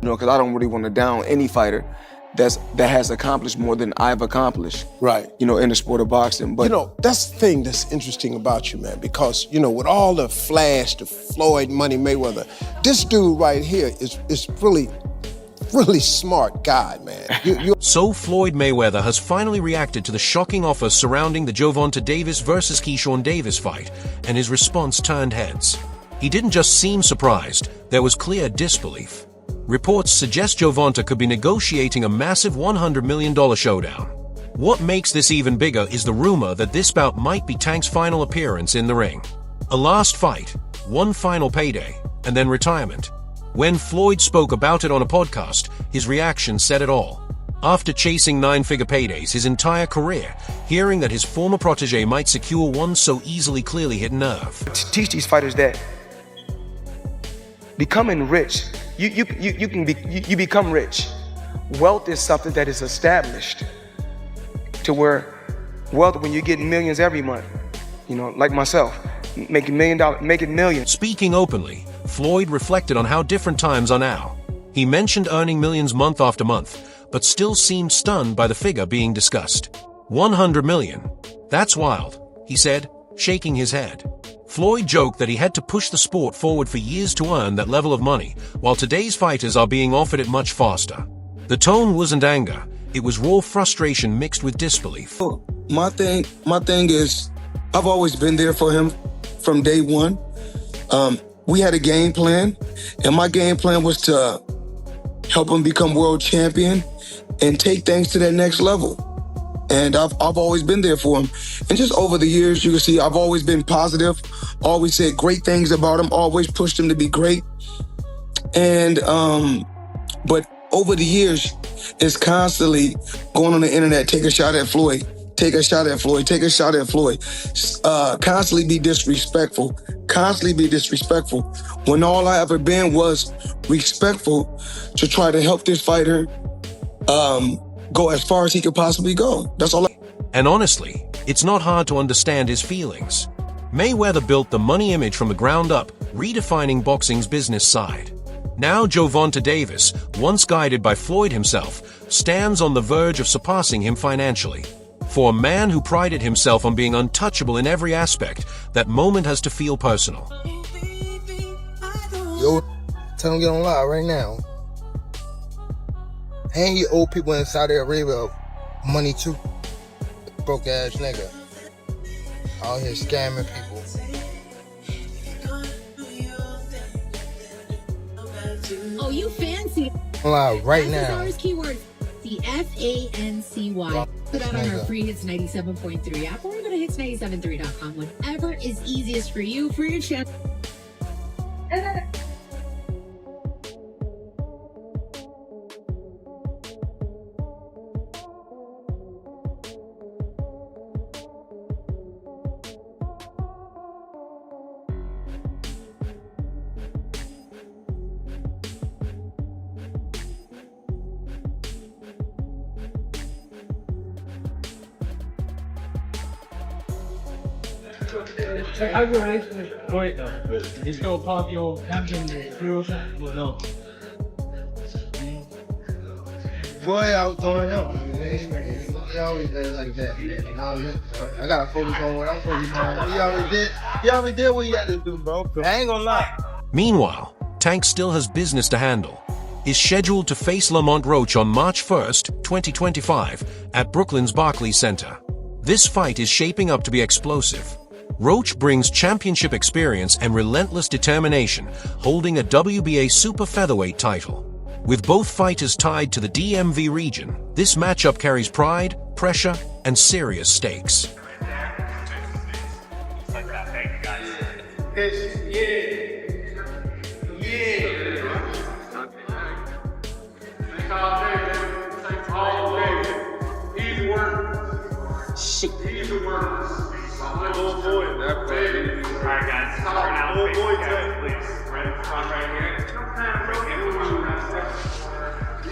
You know, because I don't really want to down any fighter that has accomplished more than I've accomplished. Right. You know, in the sport of boxing. But you know, that's the thing that's interesting about you, man, because, you know, with all the flash, the Floyd Money Mayweather, this dude right here is really smart guy, man. So Floyd Mayweather has finally reacted to the shocking offers surrounding the Gervonta Davis versus Keyshawn Davis fight, and his response turned heads. He didn't just seem surprised, there was clear disbelief. Reports suggest Gervonta could be negotiating a massive $100 million showdown. What makes this even bigger is the rumor that this bout might be Tank's final appearance in the ring. A last fight, one final payday, and then retirement. When Floyd spoke about it on a podcast, his reaction said it all. After chasing 9-figure paydays his entire career, hearing that his former protégé might secure one so easily clearly hit nerve. To teach these fighters that becoming rich, you become rich. Wealth is something that is established to where wealth, when you get millions every month, you know, like myself, making millions. Speaking openly, Floyd reflected on how different times are now. He mentioned earning millions month after month, but still seemed stunned by the figure being discussed. 100 million. That's wild, he said, shaking his head. Floyd joked that he had to push the sport forward for years to earn that level of money, while today's fighters are being offered it much faster. The tone wasn't anger, it was raw frustration mixed with disbelief. My thing is, I've always been there for him from day one. We had a game plan, and my game plan was to help him become world champion and take things to that next level. And I've always been there for him. And just over the years, you can see I've always been positive, always said great things about him, always pushed him to be great. And, but over the years, it's constantly going on the internet, take a shot at Floyd, take a shot at Floyd, take a shot at Floyd. Constantly be disrespectful, when all I ever been was respectful to try to help this fighter go as far as he could possibly go. That's all. And honestly, it's not hard to understand his feelings. Mayweather built the money image from the ground up, redefining boxing's business side. Now Gervonta Davis, once guided by Floyd himself, stands on the verge of surpassing him financially. For a man who prided himself on being untouchable in every aspect, that moment has to feel personal. Yo, tell him get on live right now. And you old people in Saudi Arabia money too. Broke ass nigga. Out here scamming people. Oh, you fancy. Live right now. Keyword the FANCY. Put out on our free Hits 97.3 app or go to hits973.com. Whatever is easiest for you for your channel. Wait, he's gonna pop your hamstring through or no? Boy, I was throwing him. He always does like that, man. I gotta focus on what I'm focusing on. He already did what he had to do, bro. I ain't gonna lie. Meanwhile, Tank still has business to handle. He's scheduled to face Lamont Roach on March 1st, 2025, at Brooklyn's Barclays Center. This fight is shaping up to be explosive. Roach brings championship experience and relentless determination, holding a WBA super featherweight title. With both fighters tied to the DMV region, this matchup carries pride, pressure, and serious stakes. Alright guys, turn out the face together, please. Right in front right here.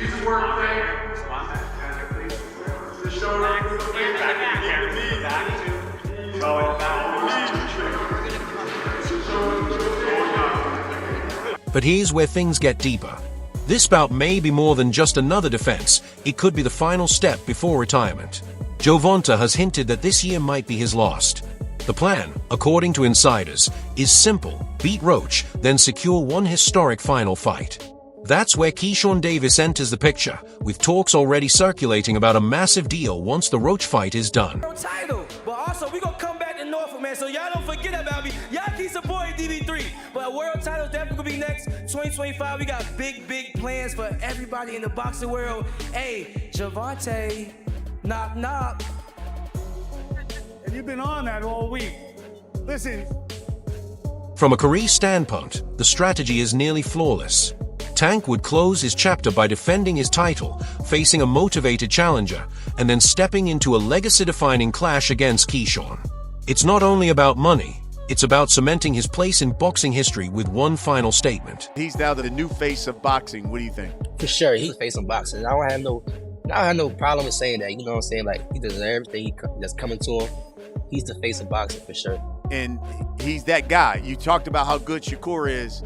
Use the word thing. The shoulder. But here's where things get deeper. This bout may be more than just another defense. It could be the final step before retirement. Gervonta has hinted that this year might be his last. The plan, according to insiders, is simple: beat Roach, then secure one historic final fight. That's where Keyshawn Davis enters the picture, with talks already circulating about a massive deal once the Roach fight is done. Title, but also we gonna come back to Norfolk, man, so y'all don't forget about me. Y'all keep supporting DB3, but world title definitely gonna be next 2025. We got big plans for everybody in the boxing world. Hey, Gervonta, knock knock. And you've been on that all week. Listen. From a career standpoint, the strategy is nearly flawless. Tank would close his chapter by defending his title, facing a motivated challenger, and then stepping into a legacy-defining clash against Keyshawn. It's not only about money, it's about cementing his place in boxing history with one final statement. He's now the new face of boxing. What do you think? For sure, he's the face of boxing. I don't have no problem with saying that. You know what I'm saying? Like, he deserves everything that's coming to him. He's the face of boxing for sure. And he's that guy. You talked about how good Shakur is.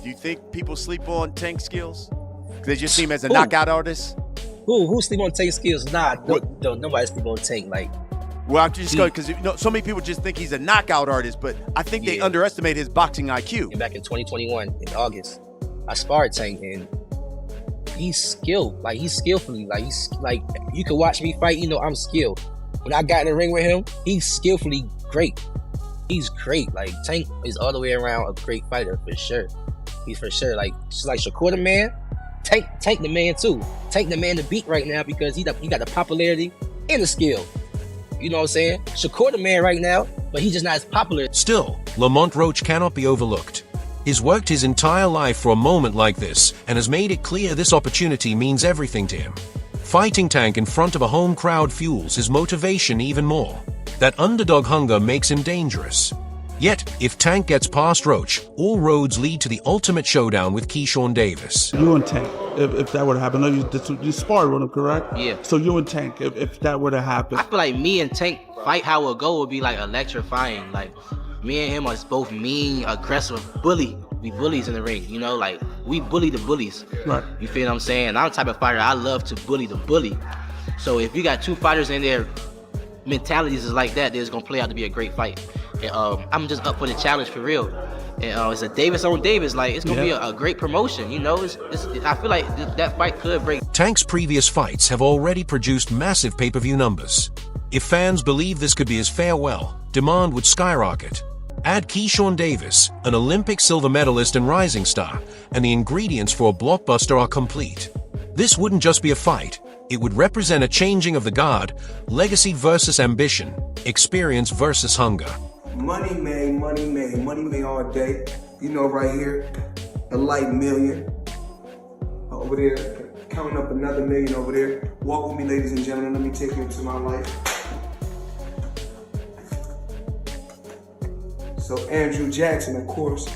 Do you think people sleep on Tank skills? They just see him as a knockout artist? Who sleep on Tank skills? Nah, don't nobody sleep on Tank. Like, well, I'm just going because so many people just think he's a knockout artist, but I think they underestimate his boxing IQ. And back in 2021, in August, I sparred Tank, and he's skilled. Like, he's skillfully. Like, he's like, you can watch me fight. You know, I'm skilled. When I got in the ring with him, he's skillfully great. He's great. Like, Tank is all the way around a great fighter for sure. He's for sure like Shakur the man. Tank the man too. Tank the man to beat right now because he got the popularity and the skill. You know what I'm saying? Shakur the man right now, but he's just not as popular. Still, Lamont Roach cannot be overlooked. He's worked his entire life for a moment like this and has made it clear this opportunity means everything to him. Fighting Tank in front of a home crowd fuels his motivation even more. That underdog hunger makes him dangerous. Yet, if Tank gets past Roach, all roads lead to the ultimate showdown with Keyshawn Davis. You and Tank, if that were to happen, you sparred with him, correct? Yeah. So you and Tank, if that were to happen. I feel like me and Tank fight how it go would be like electrifying. Like, me and him are both mean, aggressive, bully. We bullies in the ring, you know, like, we bully the bullies. Right. You feel what I'm saying? I'm the type of fighter, I love to bully the bully. So if you got two fighters in there, mentalities is like that, it's gonna play out to be a great fight. And, I'm just up for the challenge for real. And it's a Davis on Davis, like, it's gonna be a great promotion, you know. I feel like that fight could break. Tank's previous fights have already produced massive pay-per-view numbers. If fans believe this could be his farewell, demand would skyrocket. Add Keyshawn Davis, an Olympic silver medalist and rising star, and the ingredients for a blockbuster are complete. This wouldn't just be a fight, it would represent a changing of the guard, legacy versus ambition, experience versus hunger. Money made all day. You know, right here, a light million. Over there, counting up another million over there. Walk with me, ladies and gentlemen, let me take you into my life. So Andrew Jackson, of course,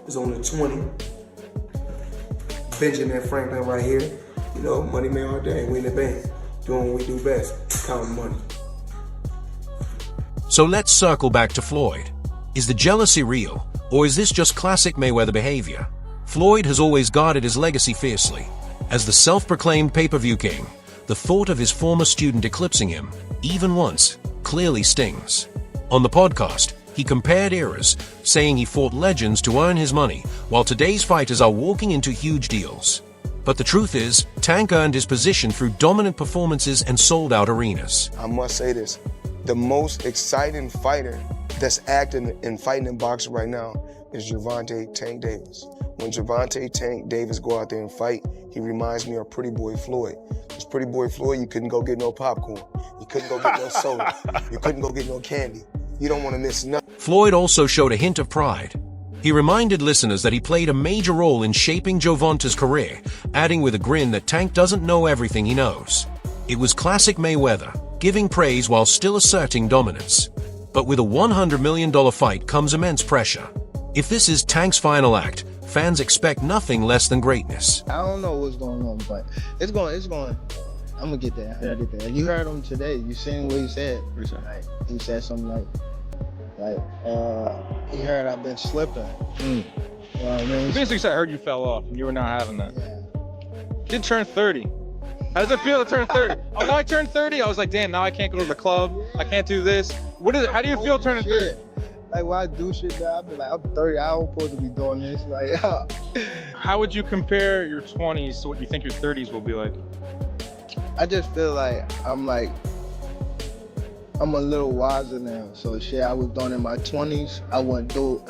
is on the 20. Benjamin Franklin right here. You know, money made all day. We in the bank, doing what we do best, counting money. So let's circle back to Floyd. Is the jealousy real, or is this just classic Mayweather behavior? Floyd has always guarded his legacy fiercely. As the self-proclaimed pay-per-view king, the thought of his former student eclipsing him, even once, clearly stings. On the podcast, he compared eras, saying he fought legends to earn his money, while today's fighters are walking into huge deals. But the truth is, Tank earned his position through dominant performances and sold-out arenas. I must say this, the most exciting fighter that's acting and fighting in boxing right now is Gervonta Tank Davis. When Gervonta Tank Davis go out there and fight, he reminds me of Pretty Boy Floyd. Because Pretty Boy Floyd, you couldn't go get no popcorn. You couldn't go get no soda. You couldn't go get no candy. You don't want to miss nothing. Floyd also showed a hint of pride. He reminded listeners that he played a major role in shaping Gervonta's career, adding with a grin that Tank doesn't know everything he knows. It was classic Mayweather, giving praise while still asserting dominance. But with a $100 million fight comes immense pressure. If this is Tank's final act, fans expect nothing less than greatness. I don't know what's going on, but it's going. I'm gonna get there. You heard him today. You seen what he said. Like, he said something like he heard I've been slipping. You know what I mean? Basically, I heard you fell off and you were not having that. Yeah. Kid turned 30. How does it feel to turn 30? Oh, when I turned 30, I was like, damn, now I can't go to the club. I can't do this. What is it? How do you feel turning 30? Like when I do shit now, I be like, I'm 30, I don't supposed to be doing this. Like, How would you compare your 20s to what you think your 30s will be like? I just feel like I'm a little wiser now. So shit I was doing in my 20s, I wouldn't do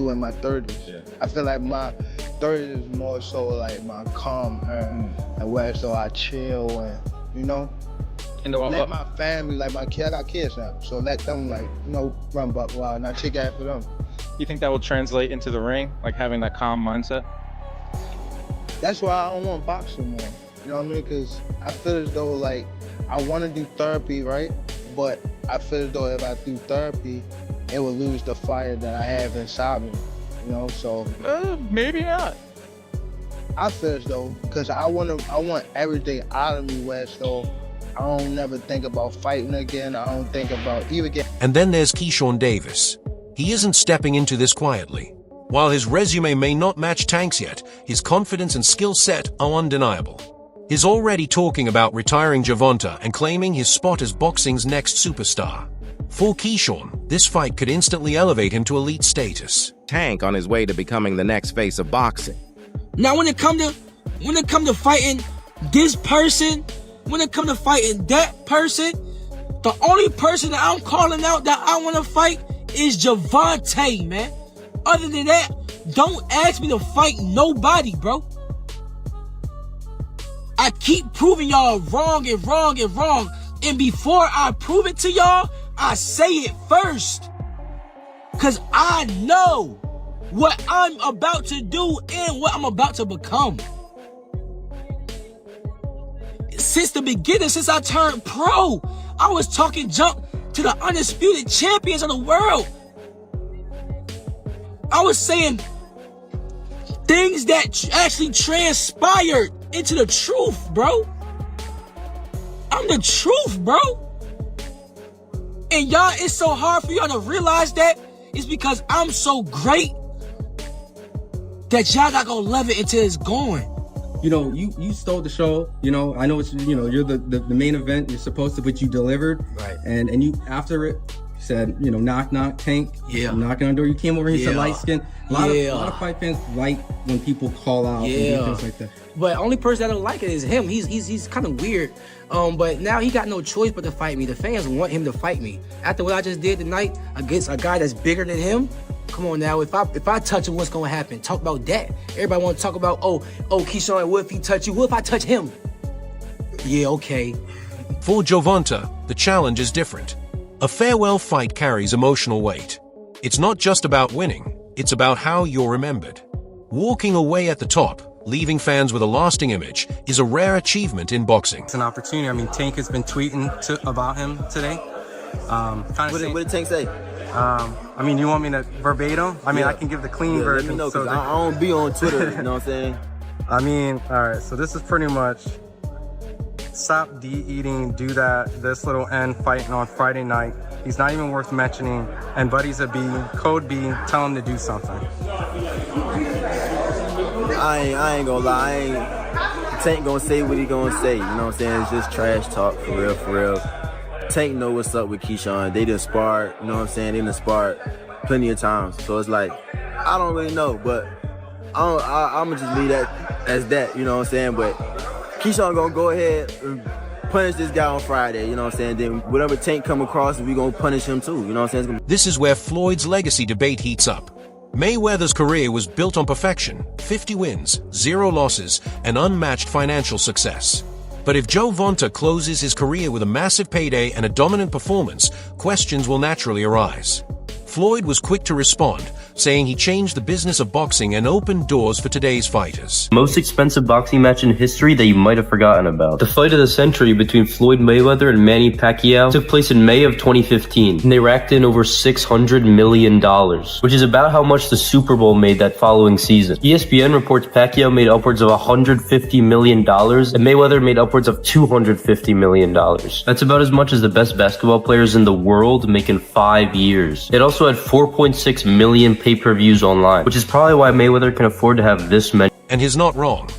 in my 30s. Yeah. I feel like my 30s is more so like my calm and where so I chill and you know. And let my family, like my kid, I got kids now, so let them like, you know, run buck wild and I take after them. You think that will translate into the ring, like having that calm mindset? That's why I don't want boxing more. You know what I mean? Because I feel as though like I want to do therapy, right? But I feel as though if I do therapy, it will lose the fire that I have inside me. You know, so maybe not. I feel as though because I want everything out of me where so I don't never think about fighting again. I don't think about even getting. And then there's Keyshawn Davis. He isn't stepping into this quietly. While his resume may not match Tank's yet, his confidence and skill set are undeniable. He's already talking about retiring Gervonta and claiming his spot as boxing's next superstar. For Keyshawn, this fight could instantly elevate him to elite status. Tank on his way to becoming the next face of boxing. Now when it come to fighting this person, when it come to fighting that person, the only person that I'm calling out that I want to fight is Gervonta, man. Other than that, don't ask me to fight nobody, bro. I keep proving y'all wrong and wrong and wrong. And before I prove it to y'all, I say it first. Because I know what I'm about to do and what I'm about to become. Since the beginning, since I turned pro, I was talking junk to the undisputed champions of the world. I was saying things that actually transpired into the truth, bro. I'm the truth, bro. And y'all, it's so hard for y'all to realize that. It's because I'm so great that y'all not gonna love it until it's gone. You know, you stole the show. You know, I know it's, you know, you're the main event. You're supposed to, but you delivered. Right. And you, after it, said, you know, knock, knock, Tank. Yeah. I'm knocking on the door. You came over here, said light skin. A lot of fight fans like when people call out and do things like that. But only person that don't like it is him. He's kind of weird. But now he got no choice but to fight me. The fans want him to fight me. After what I just did tonight against a guy that's bigger than him, come on now. If I touch him, what's gonna happen? Talk about that. Everybody want to talk about, oh, Keyshawn, what if he touch you? What if I touch him? Yeah, okay. For Gervonta, the challenge is different. A farewell fight carries emotional weight. It's not just about winning, it's about how you're remembered. Walking away at the top, leaving fans with a lasting image, is a rare achievement in boxing. It's an opportunity. I mean, Tank has been tweeting about him today. What did Tank say? I mean, you want me to verbatim? I mean, I can give the clean version. Let me know, because I don't be on Twitter, you know what I'm saying? I mean, all right, so this is pretty much, stop eating, do that, this little N fighting on Friday night. He's not even worth mentioning. And Buddy's a B, code B, tell him to do something. I ain't gonna lie, Tank gonna say what he gonna say, you know what I'm saying? It's just trash talk, for real, for real. Tank know what's up with Keyshawn. They done sparred, you know what I'm saying? They done sparred plenty of times. So it's like, I don't really know, but I'm gonna just leave that as that, you know what I'm saying? But Keyshawn gonna go ahead and punish this guy on Friday, you know what I'm saying? Then whatever Tank come across, we gonna punish him too, you know what I'm saying? This is where Floyd's legacy debate heats up. Mayweather's career was built on perfection, 50 wins, 0 losses, and unmatched financial success. But if Gervonta closes his career with a massive payday and a dominant performance, questions will naturally arise. Floyd was quick to respond, saying he changed the business of boxing and opened doors for today's fighters. Most expensive boxing match in history that you might have forgotten about. The fight of the century between Floyd Mayweather and Manny Pacquiao took place in May of 2015, and they racked in over $600 million, which is about how much the Super Bowl made that following season. ESPN reports Pacquiao made upwards of $150 million, and Mayweather made upwards of $250 million. That's about as much as the best basketball players in the world make in 5 years. It also had 4.6 million pay-per-views online, which is probably why Mayweather can afford to have this many. And he's not wrong.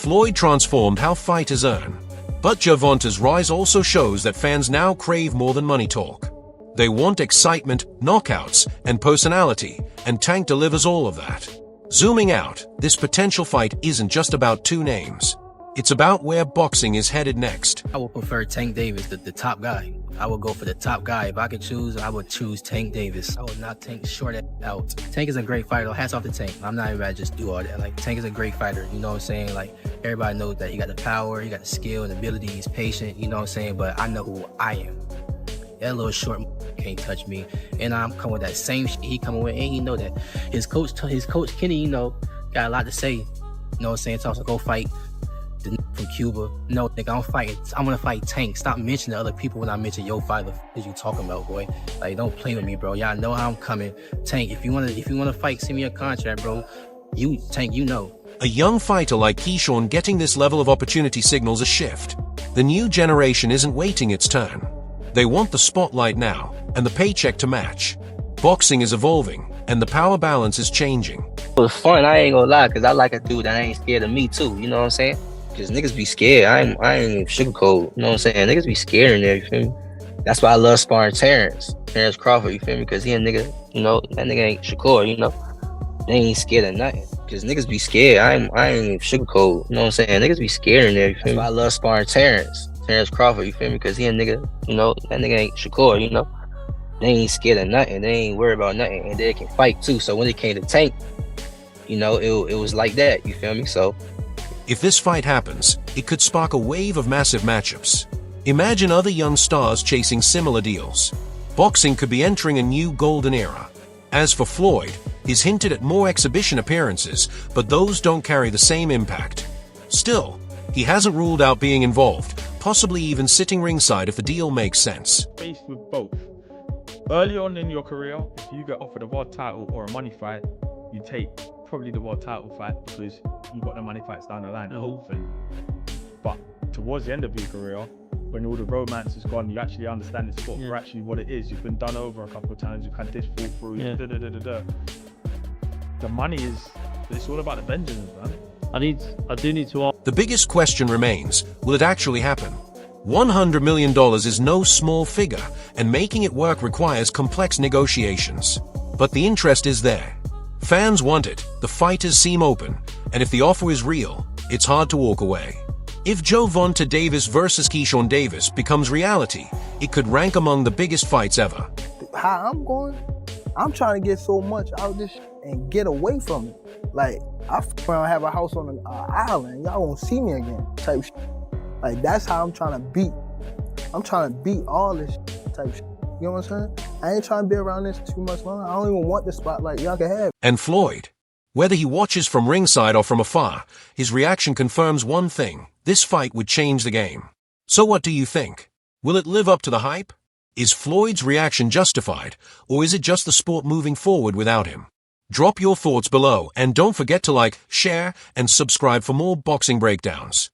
Floyd transformed how fighters earn. But Gervonta's rise also shows that fans now crave more than money talk. They want excitement, knockouts, and personality, and Tank delivers all of that. Zooming out, this potential fight isn't just about two names. It's about where boxing is headed next. I would prefer Tank Davis, the top guy. I would go for the top guy. If I could choose, I would choose Tank Davis. I would not Tank short out. Tank is a great fighter. Hats off to Tank. I'm not even about to just do all that. Like, Tank is a great fighter. You know what I'm saying? Like, everybody knows that he got the power, he got the skill and ability, he's patient, you know what I'm saying? But I know who I am. That little short can't touch me. And I'm coming with that same shit he coming with. And you know that his coach Kenny, you know, got a lot to say. You know what I'm saying? Tells him to go fight the from Cuba. No, nigga, I'm gonna fight Tank. Stop mentioning other people when I mention your fighter. What you talking about, boy? Like, don't play with me, bro. Y'all know how I'm coming. Tank, if you wanna fight, send me a contract, bro. Tank, you know. A young fighter like Keyshawn getting this level of opportunity signals a shift. The new generation isn't waiting its turn. They want the spotlight now, and the paycheck to match. Boxing is evolving, and the power balance is changing. It was fun, I ain't gonna lie, because I like a dude that ain't scared of me too, you know what I'm saying? Because niggas be scared. I ain't sugarcoat, you know what I'm saying? Niggas be scared in there, you feel me? That's why I love sparring Terrence Crawford, you feel me? Because he a nigga, you know, that nigga ain't Shakur, you know? They ain't scared of nothing. Because niggas be scared. I ain't sugarcoat, you know what I'm saying? Niggas be scared in there, you feel me? That's why I love sparring Terrence Crawford, you feel me? Because he a nigga, you know, that nigga ain't Shakur, you know? They ain't scared of nothing. They ain't worried about nothing. And they can fight too. So when it came to Tank, you know, it was like that, you feel me? So if this fight happens, it could spark a wave of massive matchups. Imagine other young stars chasing similar deals. Boxing could be entering a new golden era. As for Floyd, he's hinted at more exhibition appearances, but those don't carry the same impact. Still, he hasn't ruled out being involved, possibly even sitting ringside if the deal makes sense. Faced with both. Early on in your career, if you get offered a world title or a money fight, you take probably the world title fight because you got the money fights down the line, hopefully. But towards the end of your career, when all the romance is gone, you actually understand the sport for actually what it is. You've been done over a couple of times, you've had this fall through, The money it's all about the Benjamins, man. I do need to ask. The biggest question remains, will it actually happen? $100 million is no small figure, and making it work requires complex negotiations. But the interest is there. Fans want it, the fighters seem open, and if the offer is real, it's hard to walk away. If Gervonta Davis versus Keyshawn Davis becomes reality, it could rank among the biggest fights ever. How I'm going, I'm trying to get so much out of this and get away from it. Like, I have a house on an island, y'all won't see me again, type shit. Like, that's how I'm trying to beat. I'm trying to beat all this type shit. You know what I'm saying? I ain't trying to be around this too much longer. I don't even want the spotlight. Y'all can have it. And Floyd, whether he watches from ringside or from afar, his reaction confirms one thing: this fight would change the game. So what do you think? Will it live up to the hype? Is Floyd's reaction justified, or is it just the sport moving forward without him? Drop your thoughts below, and don't forget to like, share, and subscribe for more boxing breakdowns.